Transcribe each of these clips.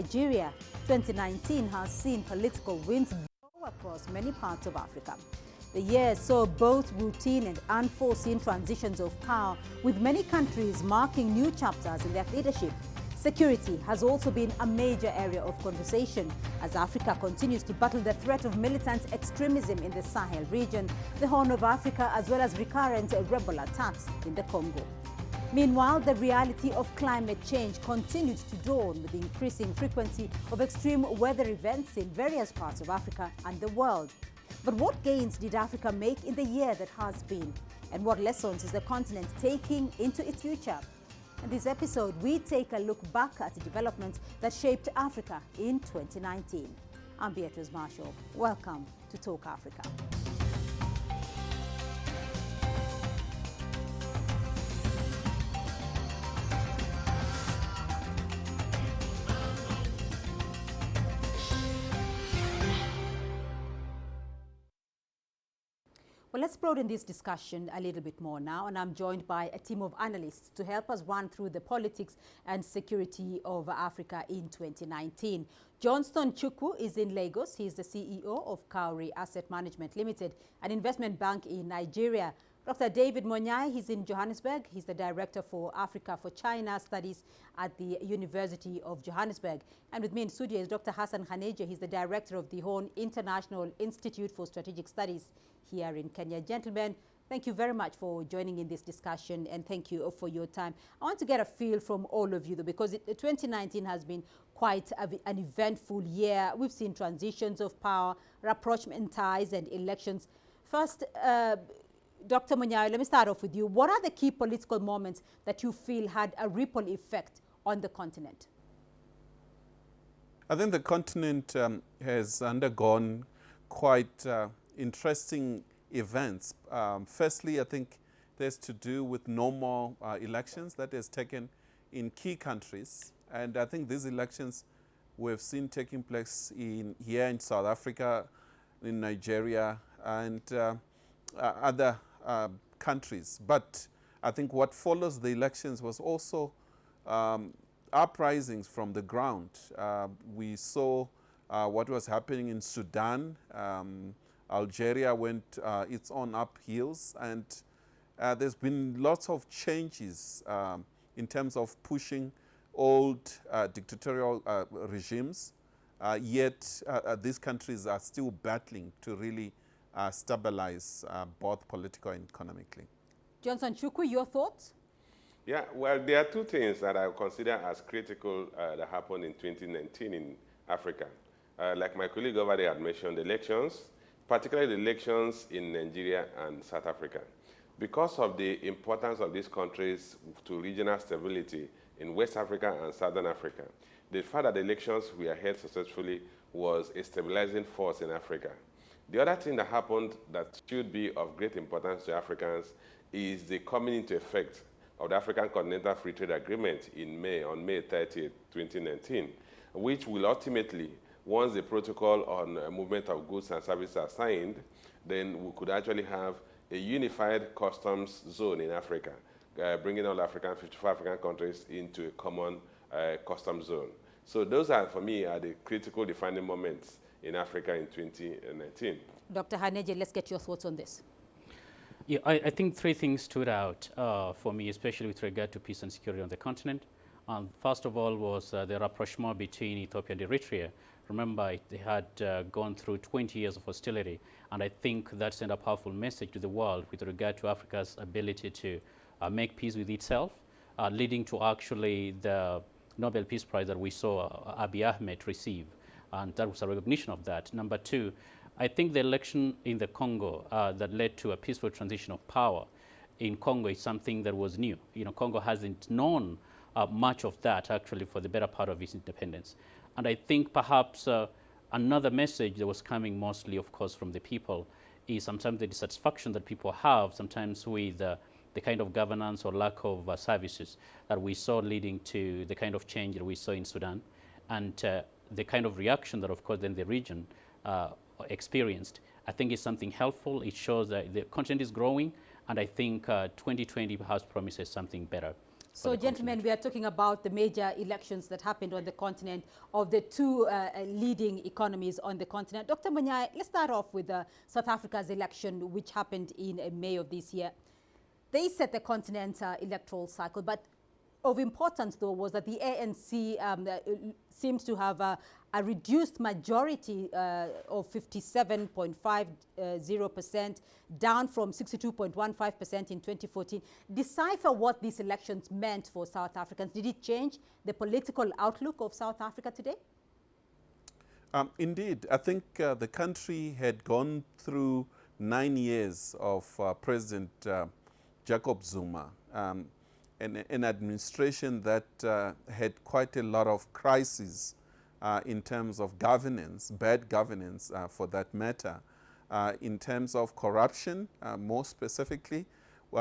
Nigeria, 2019 has seen political winds blow across many parts of Africa. The year saw both routine and unforeseen transitions of power, with many countries marking new chapters in their leadership. Security has also been a major area of conversation as Africa continues to battle the threat of militant extremism in the Sahel region, the Horn of Africa, as well as recurrent rebel attacks in the Congo. Meanwhile, the reality of climate change continued to dawn with the increasing frequency of extreme weather events in various parts of Africa and the world. But what gains did Africa make in the year that has been? And what lessons is the continent taking into its future? In this episode, we take a look back at the developments that shaped Africa in 2019. I'm Beatrice Marshall. Welcome to Talk Africa. Well, let's broaden this discussion a little bit more now, and I'm joined by a team of analysts to help us run through the politics and security of Africa in 2019. Johnston Chukwu is in Lagos. He's the CEO of Cowrie Asset Management Limited, an investment bank in Nigeria. Dr. David Monyai, he's in Johannesburg. He's the Director for Africa for China Studies at the University of Johannesburg. And with me in studio is Dr. Hassan Khaneja. He's the Director of the Horn International Institute for Strategic Studies here in Kenya. Gentlemen, thank you very much for joining in this discussion, and thank you for your time. I want to get a feel from all of you, though, because 2019 has been quite an eventful year. We've seen transitions of power, rapprochement ties, and elections. First, Dr. Monyai, let me start off with you. What are the key political moments that you feel had a ripple effect on the continent? I think the continent has undergone quite interesting events. Firstly, I think there's to do with normal elections that has taken in key countries. And I think these elections we've seen taking place here in South Africa, in Nigeria, and other countries. But I think what follows the elections was also uprisings from the ground. We saw what was happening in Sudan. Algeria went its own uphills, and there's been lots of changes in terms of pushing old dictatorial regimes, yet these countries are still battling to really stabilize both politically and economically. Johnson Chukwu, your thoughts? Yeah, well, there are two things that I consider as critical that happened in 2019 in Africa. Like my colleague over there had mentioned, elections, particularly the elections in Nigeria and South Africa. Because of the importance of these countries to regional stability in West Africa and Southern Africa, the fact that the elections were held successfully was a stabilizing force in Africa. The other thing that happened that should be of great importance to Africans is the coming into effect of the African Continental Free Trade Agreement on May 30, 2019, which will ultimately, once the protocol on movement of goods and services are signed, then we could actually have a unified customs zone in Africa, bringing all 54 African countries into a common customs zone. So those are, for me, are the critical defining moments in Africa in 2019. Dr. Khaneja, let's get your thoughts on this. Yeah, I think three things stood out for me, especially with regard to peace and security on the continent. First of all was the rapprochement between Ethiopia and Eritrea. Remember, they had gone through 20 years of hostility, and I think that sent a powerful message to the world with regard to Africa's ability to make peace with itself, leading to actually the Nobel Peace Prize that we saw Abiy Ahmed receive. And that was a recognition of that. Number two, I think the election in the Congo that led to a peaceful transition of power in Congo is something that was new. Congo hasn't known much of that actually for the better part of its independence. And I think perhaps another message that was coming mostly, of course, from the people is sometimes the dissatisfaction that people have sometimes with the kind of governance or lack of services that we saw leading to the kind of change that we saw in Sudan, and the kind of reaction that, of course, then the region experienced. I think is something helpful. It shows that the continent is growing, and I think 2020 perhaps promises something better. So, gentlemen, we are talking about the major elections that happened on the continent of the two leading economies on the continent. Dr. Munyai, let's start off with South Africa's election, which happened in May of this year. They set the continent's electoral cycle, but of importance, though, was that the ANC seems to have a reduced majority of 57.50%, down from 62.15% in 2014. Decipher what these elections meant for South Africans. Did it change the political outlook of South Africa today? Indeed. I think the country had gone through 9 years of President Jacob Zuma, an administration that had quite a lot of crises in terms of governance, bad governance for that matter, in terms of corruption, more specifically,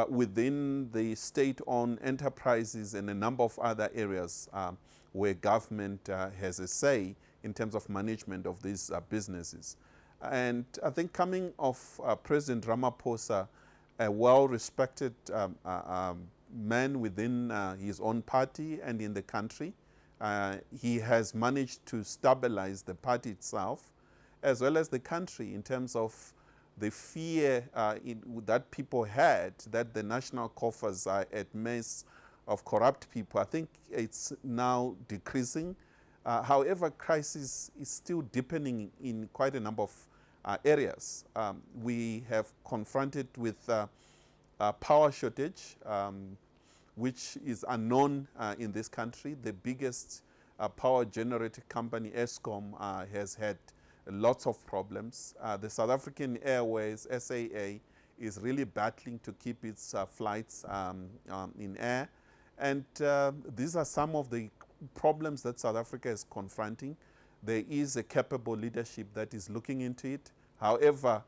within the state-owned enterprises and a number of other areas where government has a say in terms of management of these businesses. And I think coming off President Ramaphosa, a well-respected man within his own party and in the country. He has managed to stabilize the party itself as well as the country in terms of the fear that people had that the national coffers are at mess of corrupt people. I think it's now decreasing. However, crisis is still deepening in quite a number of areas. We have confronted with power shortage, which is unknown in this country. The biggest power generator company, Eskom, has had lots of problems. The South African Airways, SAA, is really battling to keep its flights in air. And these are some of the problems that South Africa is confronting. There is a capable leadership that is looking into it. However,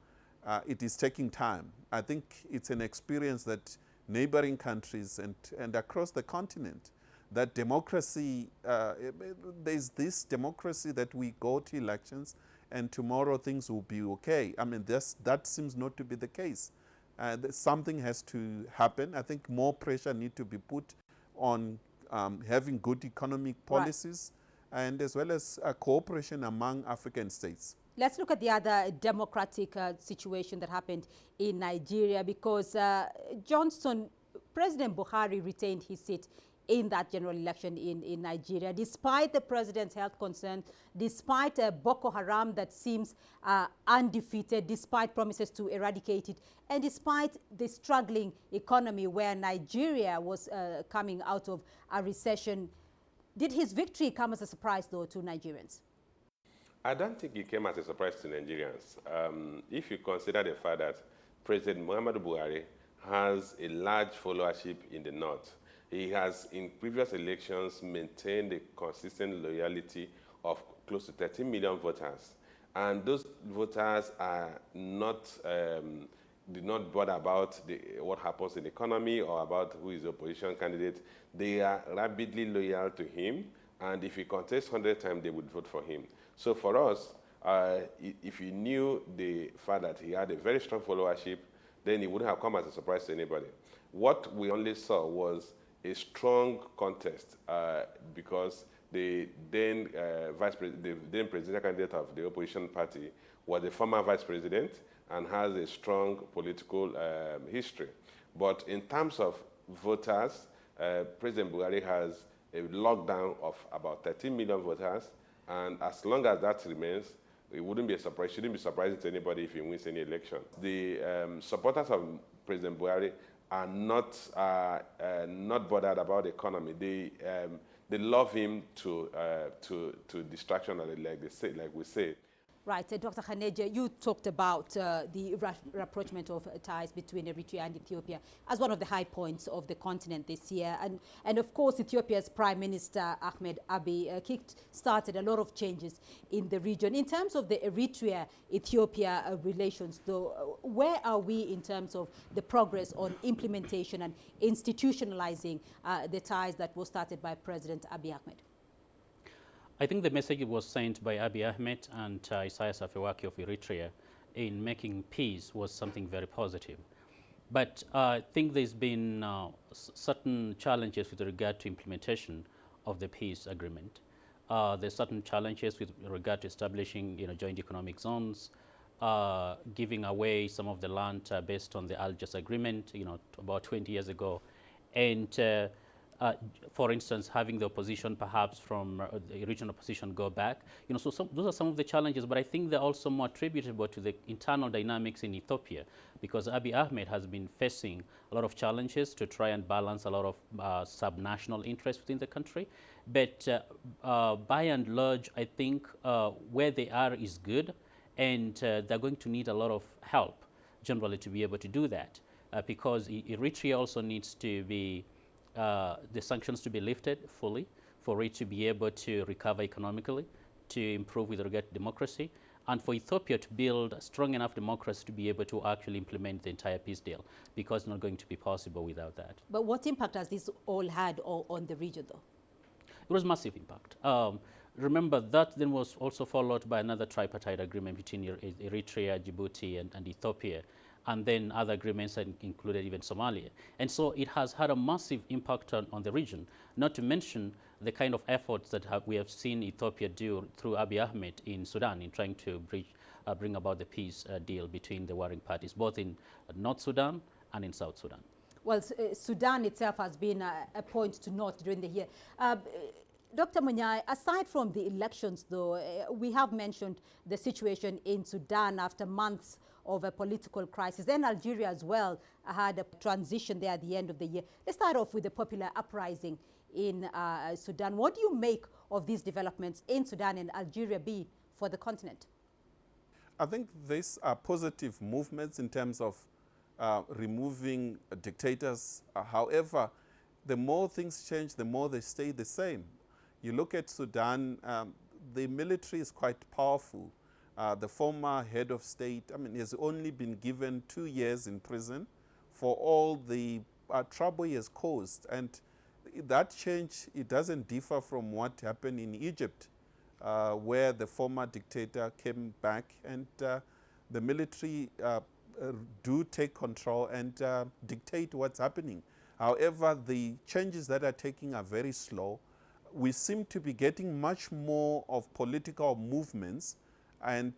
it is taking time. I think it's an experience that neighboring countries and across the continent, that democracy, there's this democracy that we go to elections and tomorrow things will be okay. I mean, that seems not to be the case. Something has to happen. I think more pressure needs to be put on having good economic policies, right, and as well as cooperation among African states. Let's look at the other democratic situation that happened in Nigeria, because President Buhari retained his seat in that general election in Nigeria, despite the president's health concerns, despite Boko Haram that seems undefeated, despite promises to eradicate it, and despite the struggling economy where Nigeria was coming out of a recession. Did his victory come as a surprise, though, to Nigerians? I don't think it came as a surprise to Nigerians. If you consider the fact that President Muhammadu Buhari has a large followership in the north, he has, in previous elections, maintained a consistent loyalty of close to 13 million voters. And those voters are not, do not bother about what happens in the economy or about who is the opposition candidate. They are rabidly loyal to him. And if he contests 100 times, they would vote for him. So for us, if you knew the fact that he had a very strong followership, then it wouldn't have come as a surprise to anybody. What we only saw was a strong contest because the then presidential candidate of the opposition party was a former vice president and has a strong political history. But in terms of voters, President Buhari has a lockdown of about 13 million voters, and as long as that remains, it wouldn't be a surprise, shouldn't be surprising to anybody if he wins any election. The supporters of President Buhari are not bothered about the economy. They love him to distraction, like we say. Right, Dr. Khaneja, you talked about the rapprochement of ties between Eritrea and Ethiopia as one of the high points of the continent this year. And of course, Ethiopia's Prime Minister Ahmed Abiy started a lot of changes in the region. In terms of the Eritrea-Ethiopia relations, though, where are we in terms of the progress on implementation and institutionalizing the ties that were started by President Abiy Ahmed? I think the message was sent by Abiy Ahmed and Isaias Afewerki of Eritrea in making peace was something very positive. But I think there's been certain challenges with regard to implementation of the peace agreement. There's certain challenges with regard to establishing, joint economic zones, giving away some of the land based on the Algiers agreement, about 20 years ago, and for instance, having the opposition perhaps from the regional opposition go back. So those are some of the challenges, but I think they're also more attributable to the internal dynamics in Ethiopia, because Abiy Ahmed has been facing a lot of challenges to try and balance a lot of subnational interests within the country. But by and large, I think where they are is good, and they're going to need a lot of help generally to be able to do that, because Eritrea also needs to be the sanctions to be lifted fully for it to be able to recover economically, to improve with regard to democracy, and for Ethiopia to build a strong enough democracy to be able to actually implement the entire peace deal, because it's not going to be possible without that. But what impact has this all had on the region, though? It was massive impact. Remember, that then was also followed by another tripartite agreement between Eritrea, Djibouti, and Ethiopia, and then other agreements that included even Somalia. And so it has had a massive impact on the region, not to mention the kind of efforts that we have seen Ethiopia do through Abiy Ahmed in Sudan in trying to bring about the peace deal between the warring parties, both in North Sudan and in South Sudan. Well, Sudan itself has been a point to note during the year. Dr. Munyai, aside from the elections, though, we have mentioned the situation in Sudan after months of a political crisis. Then Algeria as well had a transition there at the end of the year. Let's start off with the popular uprising in Sudan. What do you make of these developments in Sudan and Algeria be for the continent? I think these are positive movements in terms of removing dictators. However, the more things change, the more they stay the same. You look at Sudan, the military is quite powerful. The former head of state, he has only been given 2 years in prison for all the trouble he has caused. And that change, it doesn't differ from what happened in Egypt, where the former dictator came back and the military do take control and dictate what's happening. However, the changes that are taking are very slow. We seem to be getting much more of political movements and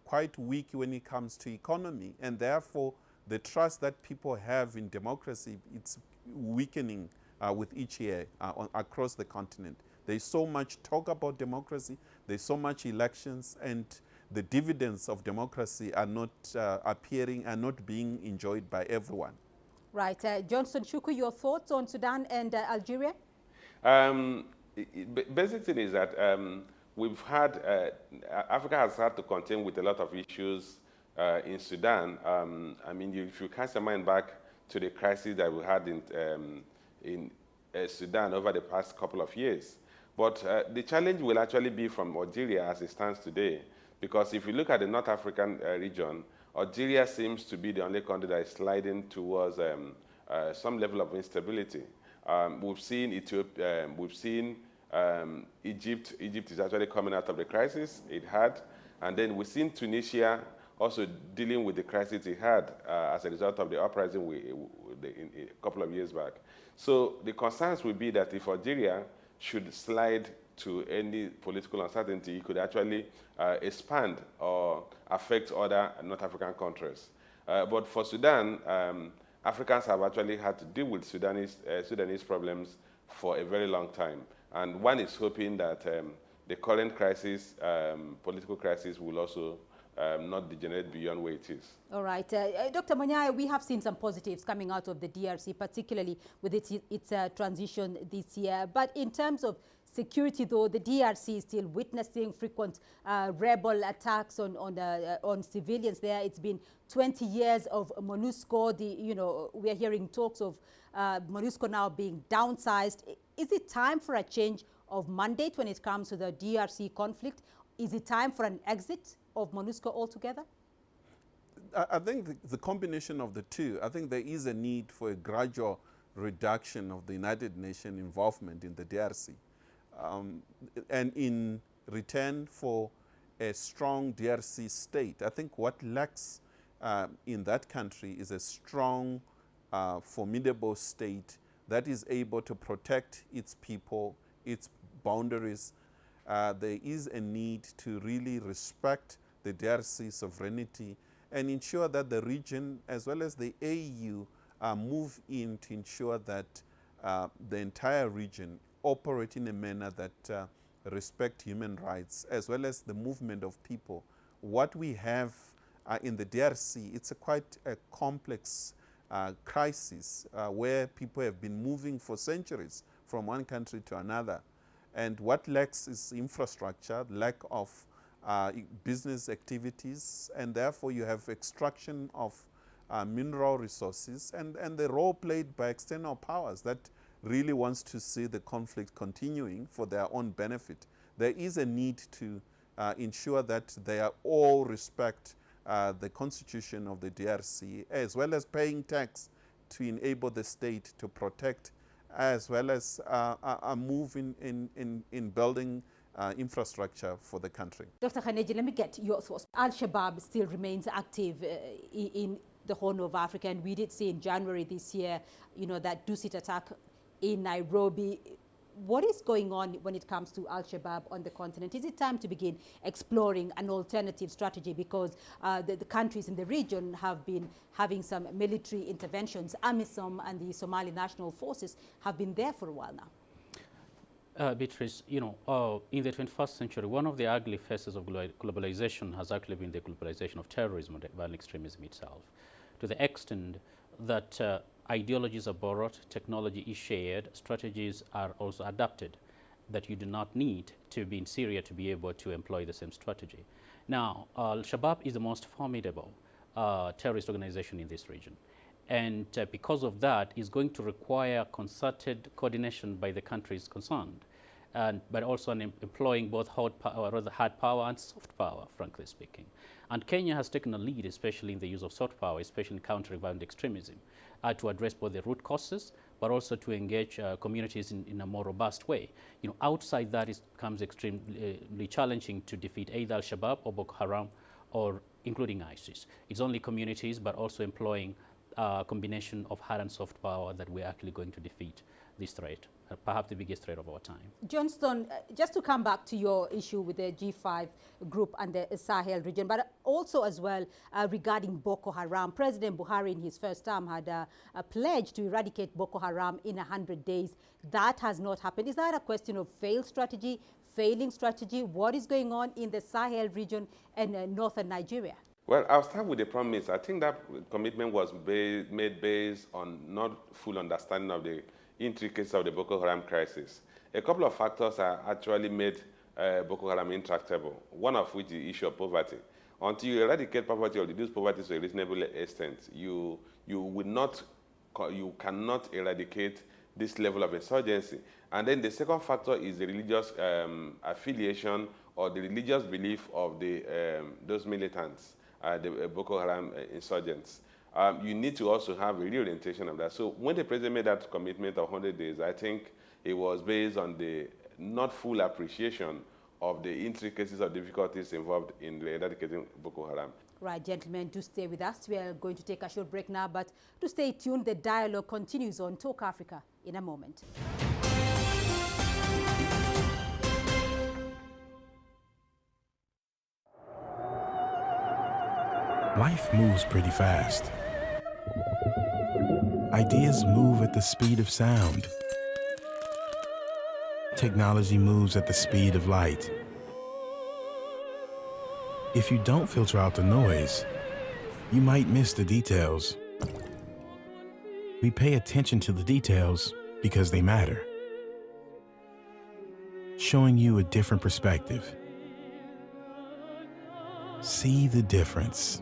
quite weak when it comes to economy. And therefore, the trust that people have in democracy, it's weakening with each year across the continent. There's so much talk about democracy, there's so much elections, and the dividends of democracy are not appearing, are not being enjoyed by everyone. Right. Johnson Chukwu, your thoughts on Sudan and Algeria? Basic thing is that we've had, Africa has had to contend with a lot of issues in Sudan. If you cast your mind back to the crisis that we had in Sudan over the past couple of years. But the challenge will actually be from Algeria as it stands today, because if you look at the North African region, Algeria seems to be the only country that is sliding towards some level of instability. We've seen Ethiopia, we've seen Egypt. Egypt is actually coming out of the crisis it had. And then we've seen Tunisia also dealing with the crisis it had as a result of the uprising a couple of years back. So the concerns would be that if Algeria should slide to any political uncertainty, it could actually expand or affect other North African countries. But for Sudan, Africans have actually had to deal with Sudanese problems for a very long time. And one is hoping that the current crisis, political crisis, will also not degenerate beyond where it is. All right. Dr. Munyai, we have seen some positives coming out of the DRC, particularly with its transition this year. But in terms of security, though, the DRC is still witnessing frequent rebel attacks on civilians there. It's been 20 years of MONUSCO. We are hearing talks of MONUSCO now being downsized. Is it time for a change of mandate when it comes to the DRC conflict? Is it time for an exit of MONUSCO altogether? I think the combination of the two. I think there is a need for a gradual reduction of the United Nations involvement in the DRC. And in return for a strong DRC state, I think what lacks in that country is a strong formidable state that is able to protect its people, its boundaries. There is a need to really respect the DRC sovereignty and ensure that the region as well as the AU move in to ensure that the entire region operate in a manner that respect human rights as well as the movement of people. What we have in the DRC, it's quite a complex crisis where people have been moving for centuries from one country to another. And what lacks is infrastructure, lack of business activities, and therefore you have extraction of mineral resources and the role played by external powers that really wants to see the conflict continuing for their own benefit. There is a need to ensure that they are all respect the constitution of the DRC, as well as paying tax to enable the state to protect, as well as a move in building infrastructure for the country. Dr. Khaneji, let me get your thoughts. Al-Shabaab still remains active in the Horn of Africa, and we did see in January this year, that Dusit attack in Nairobi. What is going on when it comes to Al-Shabaab on the continent? Is it time to begin exploring an alternative strategy? Because the countries in the region have been having some military interventions. AMISOM and the Somali National Forces have been there for a while now. Beatrice, in the 21st century, one of the ugly faces of globalization has actually been the globalization of terrorism and violent extremism itself, to the extent that ideologies are borrowed, technology is shared, strategies are also adapted, that you do not need to be in Syria to be able to employ the same strategy. Now, Al-Shabaab is the most formidable terrorist organization in this region. And because of that, is going to require concerted coordination by the countries concerned, but also employing both hard power and soft power, frankly speaking. And Kenya has taken a lead, especially in the use of soft power, especially in countering violent extremism, to address both the root causes, but also to engage communities in a more robust way. Outside that, it becomes extremely challenging to defeat either Al-Shabaab or Boko Haram, or including ISIS. It's only communities, but also employing a combination of hard and soft power that we're actually going to defeat this threat, perhaps the biggest threat of our time. Johnston, just to come back to your issue with the G5 group and the Sahel region, but also as well regarding Boko Haram. President Buhari in his first term had a pledge to eradicate Boko Haram in 100 days. That has not happened. Is that a question of failed strategy, failing strategy? What is going on in the Sahel region and northern Nigeria? Well, I'll start with the promise. I think that commitment was made based on not full understanding of the intricacies of the Boko Haram crisis. A couple of factors are actually made Boko Haram intractable, one of which is the issue of poverty. Until you eradicate poverty or reduce poverty to a reasonable extent, you cannot eradicate this level of insurgency. And then the second factor is the religious affiliation or the religious belief of those militants, the Boko Haram insurgents. You need to also have a reorientation of that. So when the president made that commitment of 100 days, I think it was based on the not full appreciation of the intricacies or difficulties involved in eradicating Boko Haram. Right, gentlemen, do stay with us. We are going to take a short break now, but to stay tuned, the dialogue continues on Talk Africa in a moment. Life moves pretty fast. Ideas move at the speed of sound. Technology moves at the speed of light. If you don't filter out the noise, you might miss the details. We pay attention to the details because they matter, showing you a different perspective. See the difference.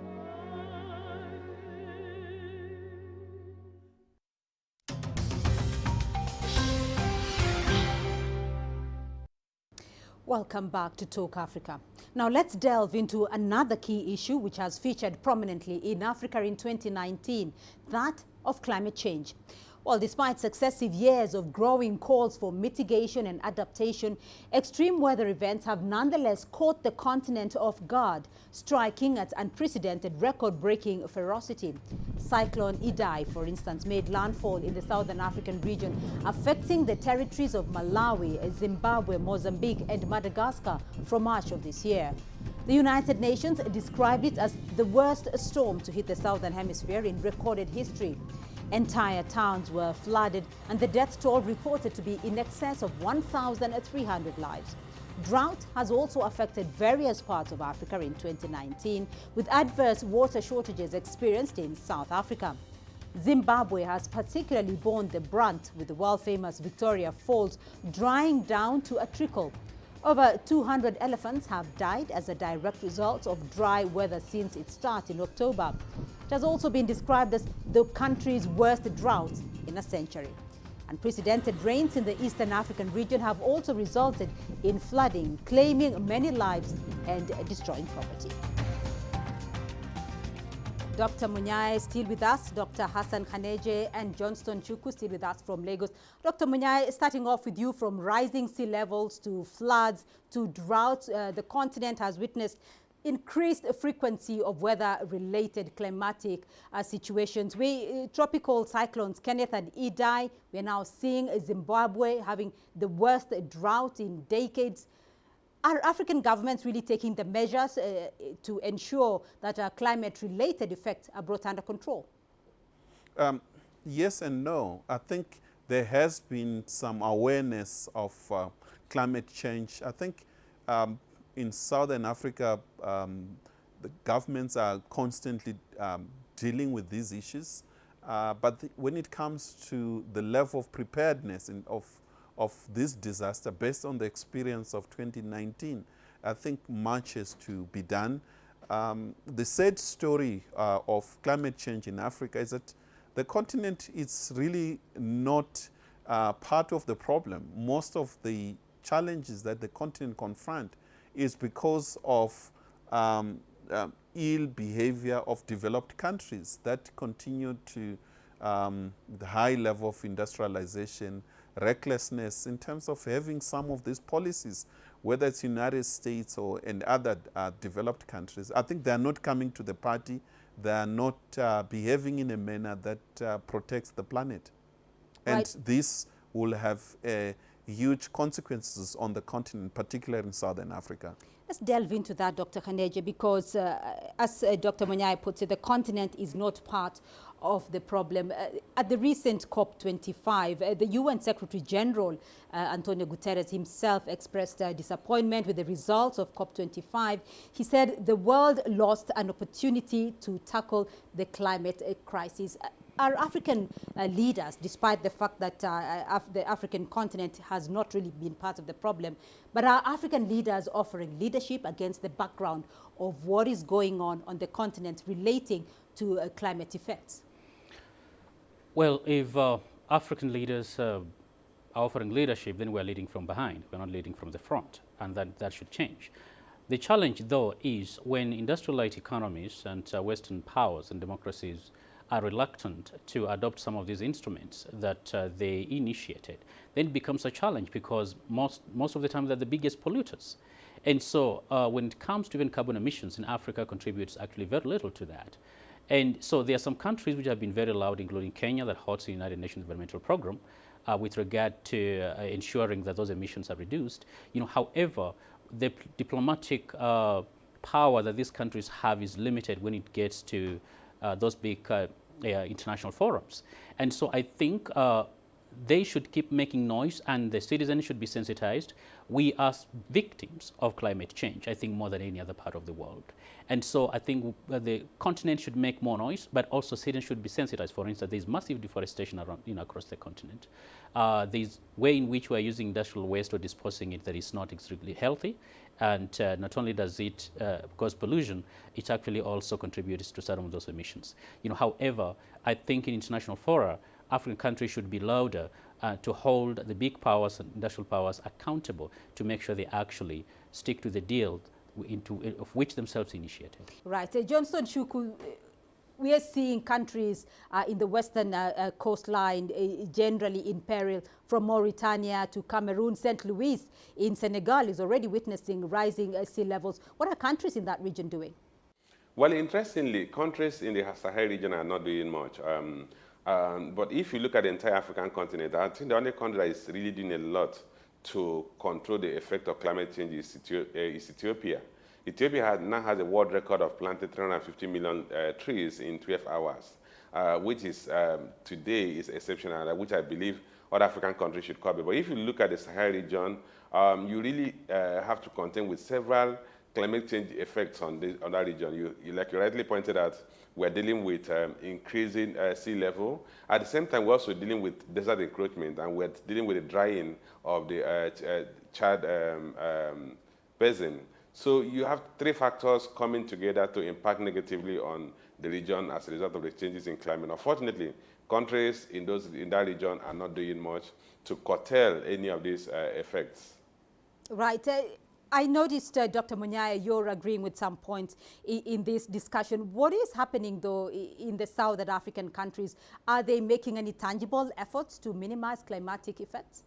Welcome back to Talk Africa. Now let's delve into another key issue which has featured prominently in Africa in 2019, that of climate change. Well, despite successive years of growing calls for mitigation and adaptation, extreme weather events have nonetheless caught the continent off guard, striking at unprecedented record-breaking ferocity. Cyclone Idai, for instance, made landfall in the southern African region, affecting the territories of Malawi, Zimbabwe, Mozambique, and Madagascar from March of this year. The United Nations described it as the worst storm to hit the southern hemisphere in recorded history. Entire towns were flooded, and the death toll reported to be in excess of 1,300 lives. Drought has also affected various parts of Africa in 2019, with adverse water shortages experienced in South Africa. Zimbabwe has particularly borne the brunt, with the world-famous Victoria Falls drying down to a trickle. Over 200 elephants have died as a direct result of dry weather since its start in October. It has also been described as the country's worst drought in a century. Unprecedented rains in the Eastern African region have also resulted in flooding, claiming many lives and destroying property. Dr. Munyai still with us, Dr. Hassan Khaneje and Johnston Chukwu still with us from Lagos. Dr. Munyai, starting off with you, from rising sea levels to floods to droughts, the continent has witnessed increased frequency of weather-related climatic situations. Tropical cyclones, Kenneth and Idai, we're now seeing Zimbabwe having the worst drought in decades. Are African governments really taking the measures to ensure that climate-related effects are brought under control? Yes and no. I think there has been some awareness of climate change. I think in Southern Africa, the governments are constantly dealing with these issues. But when it comes to the level of preparedness of this disaster, based on the experience of 2019, I think much has to be done. The sad story of climate change in Africa is that the continent is really not part of the problem. Most of the challenges that the continent confront is because of ill behavior of developed countries that continue to the high level of industrialization, recklessness in terms of having some of these policies, whether it's United States or and other developed countries. I think they are not coming to the party. They are not behaving in a manner that protects the planet. And Right. this will have huge consequences on the continent, particularly in Southern Africa. Let's delve into that, Dr. Khaneje, because as Dr. Munyai puts it, the continent is not part of the problem. At the recent COP25, the UN Secretary General, Antonio Guterres himself, expressed disappointment with the results of COP25. He said the world lost an opportunity to tackle the climate crisis. Are African leaders, despite the fact that the African continent has not really been part of the problem, but are African leaders offering leadership against the background of what is going on the continent relating to climate effects? Well, if African leaders are offering leadership, then we're leading from behind. We're not leading from the front, and that should change. The challenge, though, is when industrialized economies and Western powers and democracies are reluctant to adopt some of these instruments that they initiated, then it becomes a challenge, because most of the time they're the biggest polluters. And so when it comes to even carbon emissions, in Africa contributes actually very little to that. And so there are some countries which have been very loud, including Kenya, that hosts the United Nations Environmental Program, with regard to ensuring that those emissions are reduced. However, the diplomatic power that these countries have is limited when it gets to those big international forums. And so I think they should keep making noise, and the citizens should be sensitized. We are victims of climate change, I think, more than any other part of the world. And so I think the continent should make more noise, but also citizens should be sensitized. For instance, there's massive deforestation around, across the continent. There's way in which we're using industrial waste or disposing it that is not extremely healthy. And not only does it cause pollution, it actually also contributes to some of those emissions. However, I think in international fora, African countries should be louder to hold the big powers and industrial powers accountable to make sure they actually stick to the deal of which themselves initiated. Right. Johnston Chukwu, we are seeing countries in the western coastline generally in peril, from Mauritania to Cameroon. St. Louis in Senegal is already witnessing rising sea levels. What are countries in that region doing? Well, interestingly, countries in the Sahel region are not doing much. But if you look at the entire African continent, I think the only country that is really doing a lot to control the effect of climate change is Ethiopia. Ethiopia now has a world record of planting 350 million trees in 12 hours, which is today is exceptional, which I believe other African countries should copy. But if you look at the Sahel region, you really have to contend with several climate change effects on that region. Like you rightly pointed out, we're dealing with increasing sea level. At the same time, we're also dealing with desert encroachment, and we're dealing with the drying of the Chad basin. So you have three factors coming together to impact negatively on the region as a result of the changes in climate. Unfortunately, countries in that region are not doing much to curtail any of these effects. Right. I noticed, Dr. Munyaya, you're agreeing with some points in this discussion. What is happening, though, in the Southern African countries? Are they making any tangible efforts to minimize climatic effects?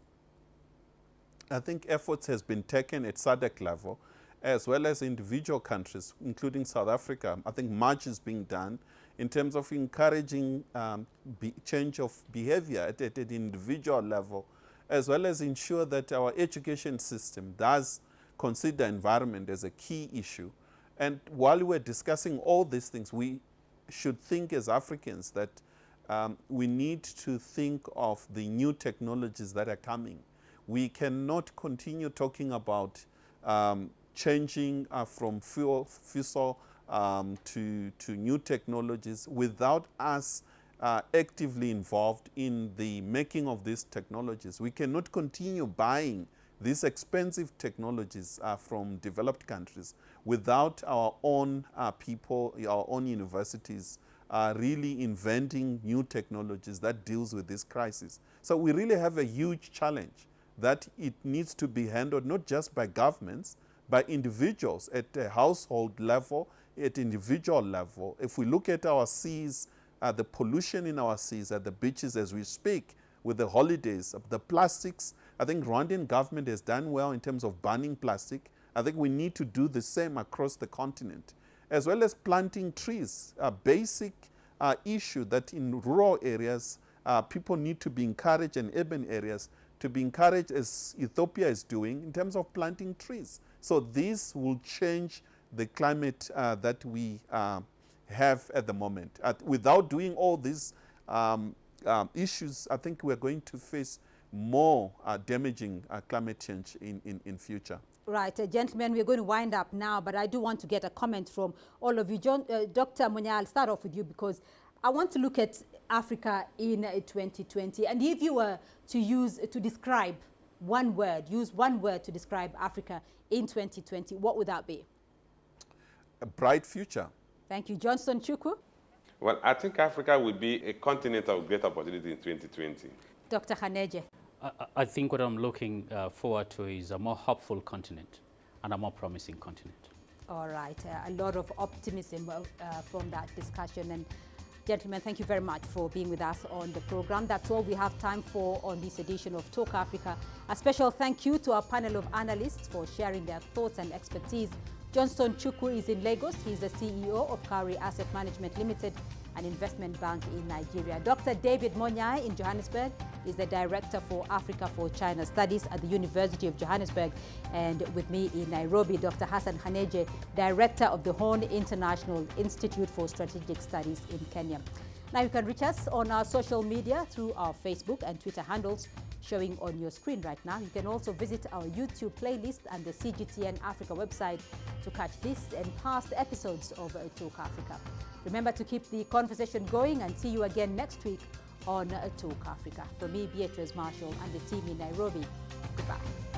I think efforts has been taken at SADC level, as well as individual countries, including South Africa. I think much is being done in terms of encouraging change of behavior at an individual level, as well as ensure that our education system does consider environment as a key issue. And while we're discussing all these things, we should think as Africans that we need to think of the new technologies that are coming. We cannot continue talking about changing from fossil to new technologies without us actively involved in the making of these technologies. We cannot continue buying these expensive technologies from developed countries without our own people, our own universities really inventing new technologies that deals with this crisis. So we really have a huge challenge that it needs to be handled not just by governments, by individuals at a household level, at individual level. If we look at our seas, the pollution in our seas, at the beaches as we speak, with the holidays, the plastics, I think Rwandan government has done well in terms of banning plastic. I think we need to do the same across the continent, as well as planting trees, a basic issue that in rural areas, people need to be encouraged, in urban areas, to be encouraged as Ethiopia is doing in terms of planting trees. So this will change the climate that we have at the moment. Without doing all these issues, I think we're going to face more damaging climate change in future. Right, gentlemen, we're going to wind up now, but I do want to get a comment from all of you. Dr. Munyaya, I'll start off with you because I want to look at Africa in 2020. And if you were to describe one word, use one word to describe Africa in 2020, what would that be? A bright future. Thank you. Johnston Chukwu? Well, I think Africa will be a continent of great opportunity in 2020. Dr. Haneje? I think what I'm looking forward to is a more hopeful continent and a more promising continent. All right. A lot of optimism from that discussion. And gentlemen, thank you very much for being with us on the program. That's all we have time for on this edition of Talk Africa. A special thank you to our panel of analysts for sharing their thoughts and expertise. Johnston Chukwu is in Lagos. He's the CEO of Cowrie Asset Management Limited, an investment bank in Nigeria. Dr. David Munyaya in Johannesburg is the Director for Africa for China Studies at the University of Johannesburg. And with me in Nairobi, Dr. Hassan Haneje, Director of the Horn International Institute for Strategic Studies in Kenya. Now you can reach us on our social media through our Facebook and Twitter handles showing on your screen right now. You can also visit our YouTube playlist and the CGTN Africa website to catch this and past episodes of Talk Africa. Remember to keep the conversation going and see you again next week on Talk Africa. From me, Beatrice Marshall, and the team in Nairobi, goodbye.